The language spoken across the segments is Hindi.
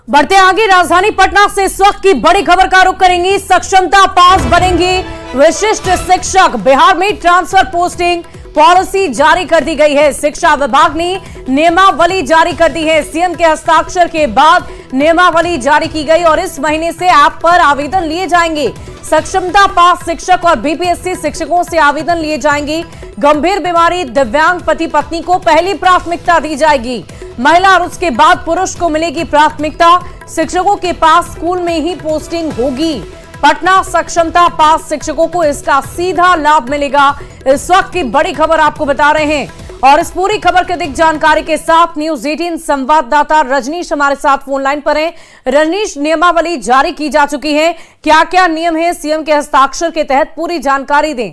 बढ़ते आगे, राजधानी पटना से इस वक्त की बड़ी खबर का रुख करेंगी। सक्षमता पास बनेंगे विशिष्ट शिक्षक। बिहार में ट्रांसफर पोस्टिंग पॉलिसी जारी कर दी गई है। शिक्षा विभाग ने नियमावली जारी कर दी है। सीएम के हस्ताक्षर के बाद नियमावली जारी की गई और इस महीने से ऐप पर आवेदन लिए जाएंगे। सक्षमता पास शिक्षक और बीपीएससी शिक्षकों से आवेदन लिए जाएंगे। गंभीर बीमारी, दिव्यांग पति पत्नी को पहली प्राथमिकता दी जाएगी। महिला और उसके बाद पुरुष को मिलेगी प्राथमिकता। शिक्षकों के पास स्कूल में ही पोस्टिंग होगी। पटना सक्षमता पास शिक्षकों को इसका सीधा लाभ मिलेगा। इस वक्त की बड़ी खबर आपको बता रहे हैं और इस पूरी खबर के अधिक जानकारी के साथ न्यूज 18 संवाददाता रजनीश हमारे साथ फोन लाइन पर हैं। रजनीश, नियमावली जारी की जा चुकी है, क्या क्या नियम है सीएम के हस्ताक्षर के तहत, पूरी जानकारी दें।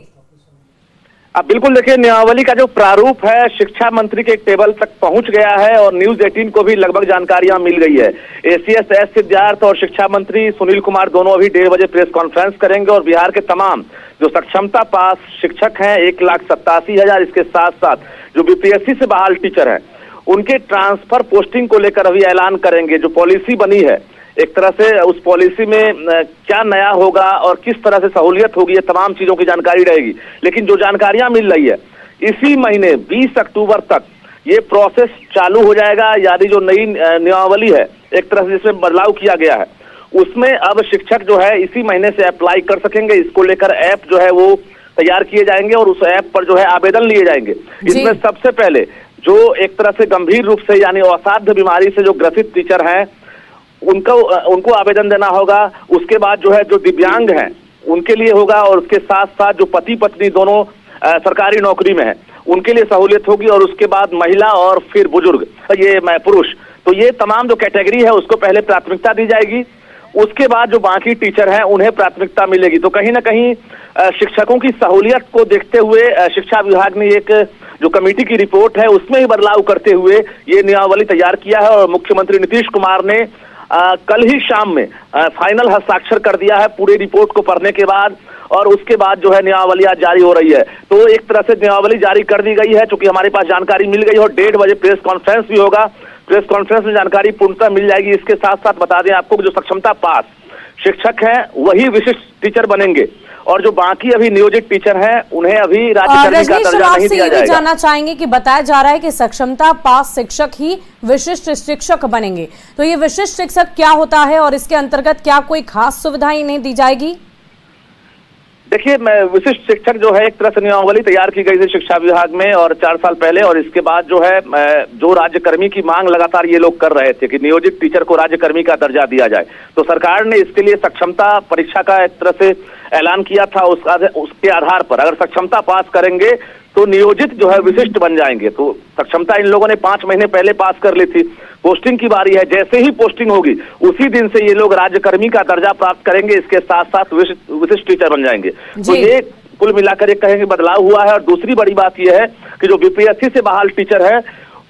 अब बिल्कुल देखिए, नियमावली का जो प्रारूप है शिक्षा मंत्री के टेबल तक पहुंच गया है और न्यूज 18 को भी लगभग जानकारियां मिल गई है। एसीएस एस सिद्धार्थ और शिक्षा मंत्री सुनील कुमार दोनों अभी 1:30 बजे प्रेस कॉन्फ्रेंस करेंगे और बिहार के तमाम जो सक्षमता पास शिक्षक हैं 1,87,000, इसके साथ साथ जो बीपीएससी से बहाल टीचर हैं उनके ट्रांसफर पोस्टिंग को लेकर अभी ऐलान करेंगे। जो पॉलिसी बनी है एक तरह से उस पॉलिसी में क्या नया होगा और किस तरह से सहूलियत होगी, ये तमाम चीजों की जानकारी रहेगी। लेकिन जो जानकारियां मिल रही है इसी महीने 20 अक्टूबर तक ये प्रोसेस चालू हो जाएगा। यानी जो नई नियमावली है एक तरह से जिसमें बदलाव किया गया है उसमें अब शिक्षक जो है इसी महीने से अप्लाई कर सकेंगे। इसको लेकर ऐप जो है वो तैयार किए जाएंगे और उस ऐप पर जो है आवेदन लिए जाएंगे। इसमें सबसे पहले जो एक तरह से गंभीर रूप से यानी असाध्य बीमारी से जो ग्रसित टीचर हैं उनको आवेदन देना होगा। उसके बाद जो है जो दिव्यांग हैं उनके लिए होगा और उसके साथ साथ जो पति पत्नी दोनों सरकारी नौकरी में है उनके लिए सहूलियत होगी और उसके बाद महिला और फिर बुजुर्ग, ये पुरुष, तो ये तमाम जो कैटेगरी है उसको पहले प्राथमिकता दी जाएगी। उसके बाद जो बाकी टीचर हैं उन्हें प्राथमिकता मिलेगी। तो कहीं ना कहीं शिक्षकों की सहूलियत को देखते हुए शिक्षा विभाग ने एक जो कमेटी की रिपोर्ट है उसमें ही बदलाव करते हुए ये नियमावली तैयार किया है और मुख्यमंत्री नीतीश कुमार ने कल ही शाम में फाइनल हस्ताक्षर कर दिया है पूरी रिपोर्ट को पढ़ने के बाद और उसके बाद जो है नियमावली आज जारी हो रही है। तो एक तरह से नियमावली जारी कर दी गई है चूंकि हमारे पास जानकारी मिल गई और 1:30 बजे प्रेस कॉन्फ्रेंस भी होगा। प्रेस कॉन्फ्रेंस में जानकारी पूर्णतः मिल जाएगी। इसके साथ साथ बता दें आपको जो सक्षमता पास शिक्षक हैं वही विशिष्ट टीचर बनेंगे और जो बाकी अभी नियोजित टीचर हैं उन्हें अभी राज्यकर्मी का दर्जा नहीं दिया जाएगा। जानना चाहेंगे कि बताया जा रहा है कि सक्षमता पास शिक्षक ही विशिष्ट शिक्षक बनेंगे, तो ये विशिष्ट शिक्षक क्या होता है और इसके अंतर्गत क्या कोई खास सुविधाएं इन्हें दी जाएगी? देखिए, विशिष्ट शिक्षक जो है एक तरह से नियमावली तैयार की गई थी शिक्षा विभाग में और 4 साल पहले और इसके बाद जो है जो राज्यकर्मी की मांग लगातार ये लोग कर रहे थे कि नियोजित टीचर को राज्यकर्मी का दर्जा दिया जाए। तो सरकार ने इसके लिए सक्षमता परीक्षा का एक तरह से ऐलान किया था। उसके आधार पर अगर सक्षमता पास करेंगे तो नियोजित जो है विशिष्ट बन जाएंगे। तो सक्षमता इन लोगों ने 5 महीने पहले पास कर ली थी। पोस्टिंग की बारी है, जैसे ही पोस्टिंग होगी उसी दिन से ये लोग राज्यकर्मी का दर्जा प्राप्त करेंगे। इसके साथ साथ विशिष्ट टीचर बन जाएंगे। तो ये कुल मिलाकर एक कहेंगे बदलाव हुआ है। और दूसरी बड़ी बात यह है कि जो बीपीएससी से बहाल टीचर है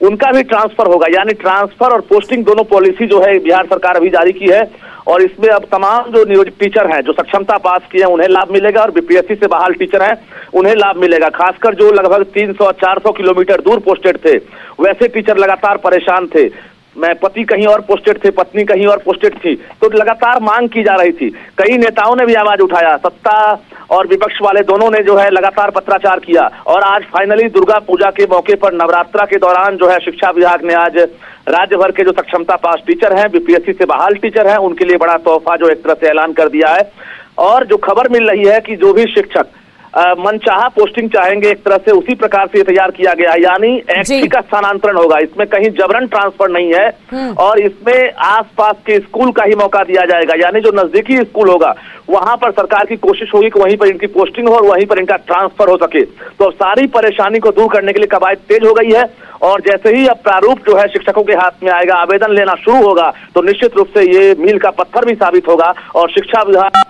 उनका भी ट्रांसफर होगा। यानी ट्रांसफर और पोस्टिंग दोनों पॉलिसी जो है बिहार सरकार अभी जारी की है और इसमें अब तमाम जो नियोजित टीचर हैं जो सक्षमता पास किए हैं उन्हें लाभ मिलेगा और बीपीएससी से बहाल टीचर हैं उन्हें लाभ मिलेगा। खासकर जो लगभग 300-400 किलोमीटर दूर पोस्टेड थे वैसे टीचर लगातार परेशान थे। पति कहीं और पोस्टेड थे, पत्नी कहीं और पोस्टेड थी, तो लगातार मांग की जा रही थी। कई नेताओं ने भी आवाज उठाया, सत्ता और विपक्ष वाले दोनों ने जो है लगातार पत्राचार किया और आज फाइनली दुर्गा पूजा के मौके पर नवरात्रा के दौरान जो है शिक्षा विभाग ने आज राज्य भर के जो सक्षमता पास टीचर हैं, बीपीएससी से बहाल टीचर हैं, उनके लिए बड़ा तोहफा जो एक तरह से ऐलान कर दिया है। और जो खबर मिल रही है कि जो भी शिक्षक मनचाहा पोस्टिंग चाहेंगे एक तरह से उसी प्रकार से तैयार किया गया, यानी एक्टी का स्थानांतरण होगा। इसमें कहीं जबरन ट्रांसफर नहीं है और इसमें आसपास के स्कूल का ही मौका दिया जाएगा। यानी जो नजदीकी स्कूल होगा वहां पर सरकार की कोशिश होगी कि वहीं पर इनकी पोस्टिंग हो और वहीं पर इनका ट्रांसफर हो सके। तो सारी परेशानी को दूर करने के लिए कवायद तेज हो गई है और जैसे ही अब प्रारूप जो है शिक्षकों के हाथ में आएगा, आवेदन लेना शुरू होगा तो निश्चित रूप से ये मील का पत्थर भी साबित होगा और शिक्षा विभाग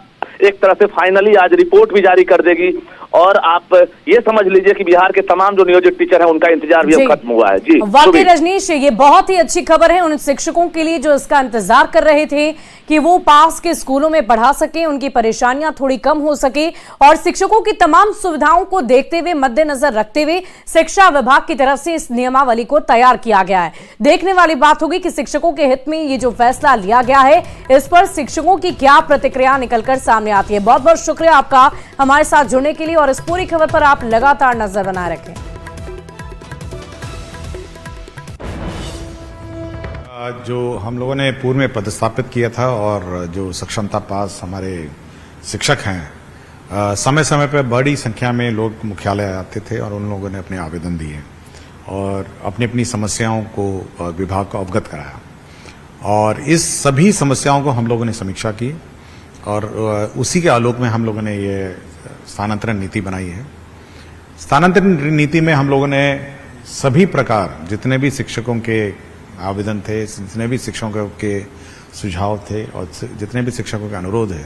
एक तरह से फाइनली आज रिपोर्ट भी जारी कर देगी और आप ये समझ लीजिए कि बिहार के तमाम जो नियोजित टीचर हैं उनका इंतजार भी अब खत्म हुआ है। जी वाकई रजनीश, ये बहुत ही अच्छी खबर है उन शिक्षकों के लिए जो इसका इंतजार कर रहे थे कि वो पास के स्कूलों में पढ़ा सके, उनकी परेशानियां थोड़ी कम हो सके और शिक्षकों की तमाम सुविधाओं को देखते हुए, मद्देनजर रखते हुए शिक्षा विभाग की तरफ से इस नियमावली को तैयार किया गया है। देखने वाली बात होगी कि शिक्षकों के हित में ये जो फैसला लिया गया है इस पर शिक्षकों की क्या प्रतिक्रिया निकलकर सामने आती है। बहुत बहुत शुक्रिया आपका हमारे साथ जुड़ने के लिए और इस पूरी खबर पर आप लगातार नजर बनाए रखें। जो हम लोगों ने पूर्व में पदस्थापित किया था और जो सक्षमता पास हमारे शिक्षक हैं, समय समय पर बड़ी संख्या में लोग मुख्यालय आते थे और उन लोगों ने अपने आवेदन दिए और अपनी अपनी समस्याओं को विभाग को अवगत कराया और इस सभी समस्याओं को हम लोगों ने समीक्षा की और उसी के आलोक में हम लोगों ने ये स्थानांतरण नीति बनाई है। स्थानांतरण नीति में हम लोगों ने सभी प्रकार जितने भी शिक्षकों के आवेदन थे, जितने भी शिक्षकों के सुझाव थे और जितने भी शिक्षकों के अनुरोध है,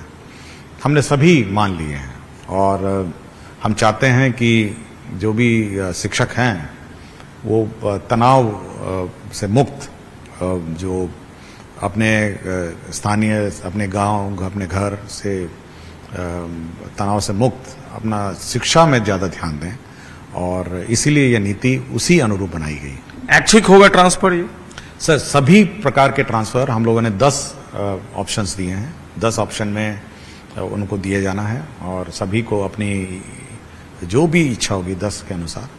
हमने सभी मान लिए हैं और हम चाहते हैं कि जो भी शिक्षक हैं वो तनाव से मुक्त, जो अपने स्थानीय, अपने गांव, अपने घर से तनाव से मुक्त अपना शिक्षा में ज्यादा ध्यान दें और इसीलिए यह नीति उसी अनुरूप बनाई गई। ऐच्छिक होगा ट्रांसफर? ये सर सभी प्रकार के ट्रांसफर हम लोगों ने 10 ऑप्शंस दिए हैं, 10 ऑप्शन में उनको दिए जाना है और सभी को अपनी जो भी इच्छा होगी 10 के अनुसार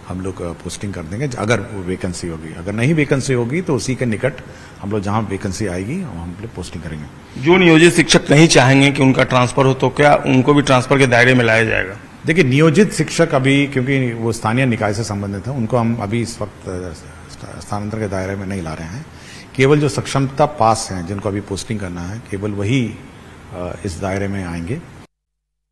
हम लोग पोस्टिंग कर देंगे अगर वो वैकेंसी होगी। अगर नहीं वैकेंसी होगी तो उसी के निकट हम लोग जहां वैकेंसी आएगी हम लोग पोस्टिंग करेंगे। जो नियोजित शिक्षक नहीं चाहेंगे कि उनका ट्रांसफर हो तो क्या उनको भी ट्रांसफर के दायरे में लाया जाएगा? देखिए, नियोजित शिक्षक अभी क्योंकि वो स्थानीय निकाय से संबंधित है, उनको हम अभी इस वक्त स्थानांतरण के दायरे में नहीं ला रहे हैं। केवल जो सक्षमता पास हैं जिनको अभी पोस्टिंग करना है केवल वही इस दायरे में आएंगे।